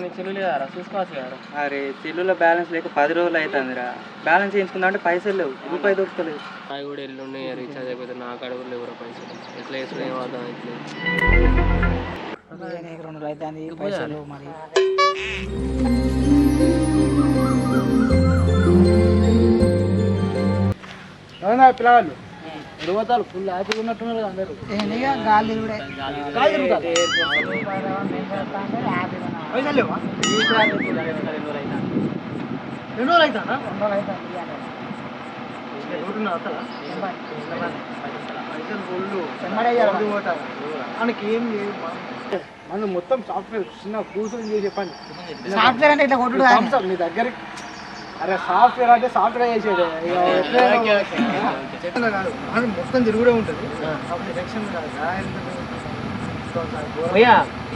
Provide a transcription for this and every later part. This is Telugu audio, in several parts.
మీ చెల్లు లేదా చూసుకోవచ్చు కదా. అరే సెల్లులో బ్యాలెన్స్ లేక 10 రోజులు అవుతుందిరా. బ్యాలెన్స్ చేయించుకుందా అంటే పైసలు లేవు, రూపాయి దొరుకుతలేదు. అవి కూడా ఎల్లున్నాయి రీఛార్జ్ అయిపోతే నాకు అడుగులు లేవు పైసలు. ఎట్లా వేసుకుని ఏం అర్థం అవుతుంది. 2 రోజులు అవుతుంది పైసలు మరి. పిల్లవాళ్ళు యువతలు ఫుల్ హ్యాపీగా ఉన్నట్టున్నారు అందరూ. గాలి కూడా మనకి ఏం లేదు, మనం మొత్తం సాఫ్ట్వేర్ చిన్న కూర్చొని చేసే పని. సాఫ్ట్వేర్ అంటే ఇట్లా కొట్టుడు మీ దగ్గరికి. అరే సాఫ్ట్వేర్ అంటే సాఫ్ట్వేర్ చేసేది మొత్తం తిరుగుడే ఉంటుంది.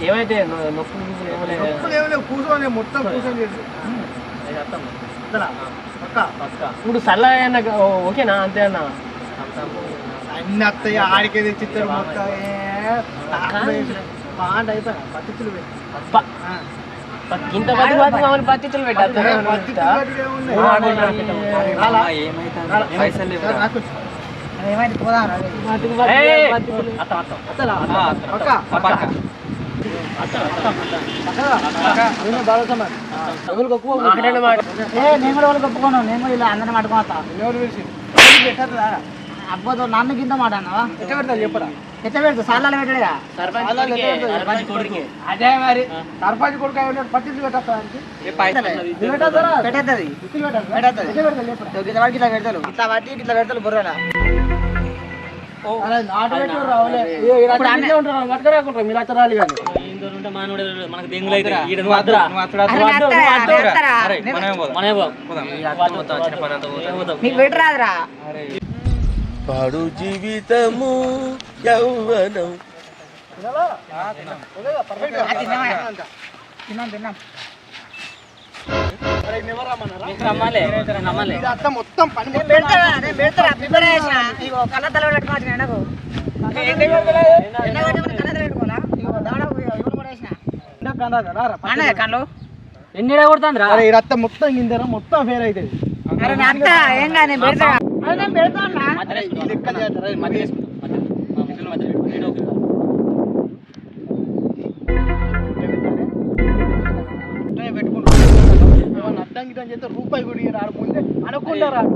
ఏమైతే కూర్చొని మొత్తం కూర్చొని చేసి ఇప్పుడు సల్లా ఓకేనా అంతే అన్న. అన్ని అత్తయ్య ఆడికే తెచ్చిస్తారు మొత్తం. బాగా అయిపోయా పత్తితులు ఇంత పత్తితులు పెట్టారు. ఏమైతే పోదా నేను కూడా వాళ్ళు ఒప్పుకోను. నేను కూడా ఇలా అందరిని మాట్లాడతా. అబ్బోతో నన్ను కింద మాట అన్నావా? ఎట్లా పెడతారు చెప్పరా? ఎట్లా పెడతా సార్లు పెట్టాడుగా. అదే మరి సర్పంచ్ కొడుకు పత్తితులు పెట్టేస్తానికి పెట్టేస్తుంది ఇట్లా పెడతారు. ఇట్లా పట్టి ఇట్లా పెడతారు బుర్రలా. మీరు అత్తరాలి కానీ మనకు దెంగులు అయితే నీకు పెట్టరాదురా. పాడు జీవితము యౌవనం. తిన్నాం మొత్తం పని కళ్ళ తల పెట్టుకోవచ్చు. ఎండకు కళ్ళు ఎన్ని కొడుతుంది రా. రక్తం మొత్తం కింద మొత్తం ఫెయిల్ అవుతుంది. ఏం కానీ పెడతా అడ్డం గిడ్డం చేస్తే రూపాయి కూడా రాడు ముందే అనకుండా రాడు.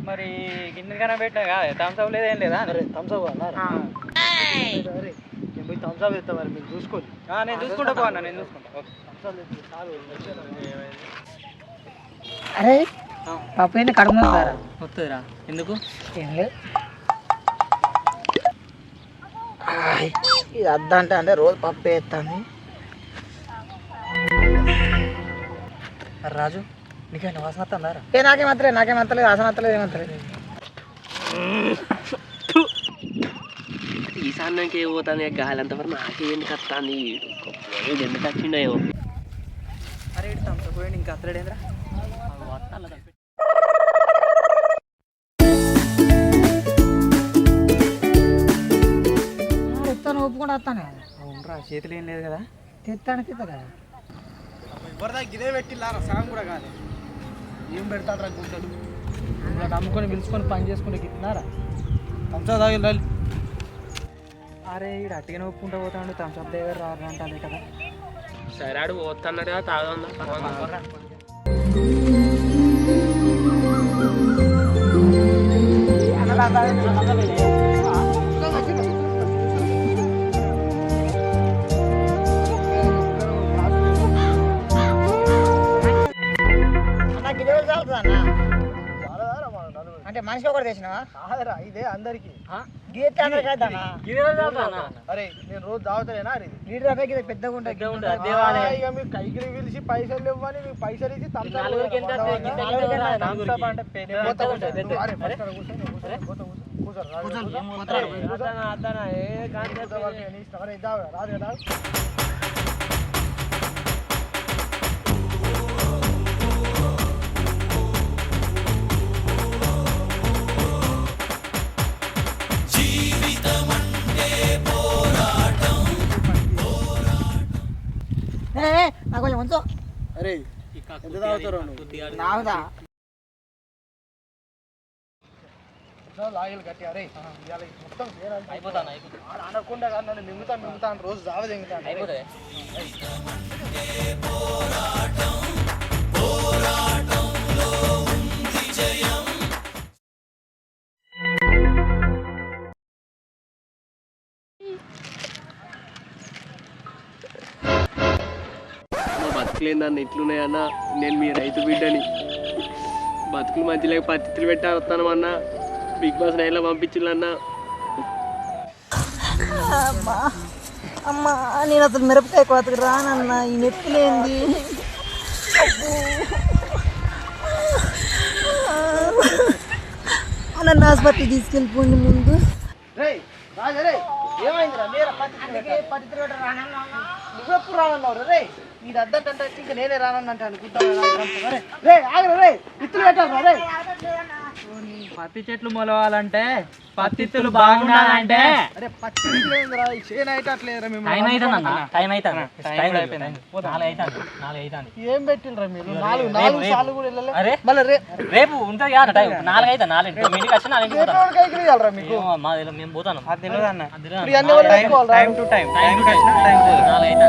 మరి గిన్నెకన్నా పెట్టినా థమ్స్అప్ లేదా ఏం లేదా? థమ్స్అప్ పోయి థమ్స్అప్ ఎత్తా మరి మీరు చూసుకోండి. నేను చూసుకుంటా పోన్నా, నేను చూసుకుంటా. అరే పప్పు ఏంటి కడుపు వస్తుందిరా. ఎందుకు? ఏం లేదు. ఇది అద్ద అంటే రోజు పప్పు వేస్తాను. రాజు నీకైనా వాసన వస్తుందారా? నాకేమంతలేదు వాసన వస్తలేదు ఏమంతలేదు. ఈసారికి పోతాను గాలి అంతవరకు నాకేం కత్తాను. ఎందుకు వచ్చిండో ఏమో. అరే పోయింది ఇంకా అత్తలేడేంద్రా. తెచ్చుకుంటూ వస్తాను అవునరా చేతులు ఏం లేదు కదా తెస్తాను కదా ఎవరిదా గిదే పెట్టిల్లారా సగం కూడా కాదు ఏం పెడతారా గుంటలు ఇలా నమ్ముకొని పిలుచుకొని పని చేసుకుంటే గిట్టినారా తంచా తాగిల్ అరే ఈడు అట్టిగానే ఒప్పుకుంటూ పోతాడు తంచప్ దగ్గర రాదంటే కదా సరే ఆడు పోతున్నాడు కదా తాగుదా నాకు ఇది చాలుతుందా అన్న అంటే మనిషి ఒకటి తెచ్చినావా కాదరా ఇదే అందరికి గీత అందరికి అవుతానా అరే నేను రోజు తాగుతానేనా అరే వీడి దగ్గర పెద్దగా ఉంటుంది ఇక మీకు కైకి పిలిచి పైసలు ఇవ్వాలి మీకు పైసలు ఇచ్చి రాదు కదా నాకు కొంచెం ఉంచు అరే ఎంత తాగుతారు నాకుదా లాగిలు కట్టి అరే ఇవాళ మొత్తం అయిపోతాను అనకుండా కాదు నన్ను మింగుతా రోజు జావ తెంగుతాను బతుకులేని నన్ను ఎట్లున్నాయన్నా నేను మీ రైతు బిడ్డని బతుకులు మధ్యలో పత్తితులు పెట్టాలన్నా బిగ్ బాస్ నైన్లో పంపించాలన్నా అమ్మా నేను అసలు మిరపకాయ కోతకు రానన్న ఈ నొప్పిలేంది నన్ను ఆసుపత్రి తీసుకెళ్ళిపోండి ముందు ఏమైందిరా పత్తి నువ్వెప్పుడు రానన్నావు రే ఈ అద్దంటే ఇంకా నేనే రానన్నంటే అనుకుంటాను రే ఆగరా రే ఇత్తులు పెట్టాలి రే పత్తి చెట్లు మొలవాలంటే పత్తిత్తులు బాగుండాలంటే అరే పత్తి ఏందిరా ఈ చేను అయితే అట్లేదురా మేము ఏం పెట్టిల్రా మీరు నాలుగు సార్లు కూడా వెళ్ళలే మళ్ళీ రేపు ఉంటుంది కదా టైం 4 అయితే 4 ఇంటికి వచ్చి 4 ఇవ్వాలరా మీకు మేము పోతాను ఇప్పుడు ఇవన్నీ ఎవరు పెట్టుకోవాలిరా? టైం టు టైం 4 అయితే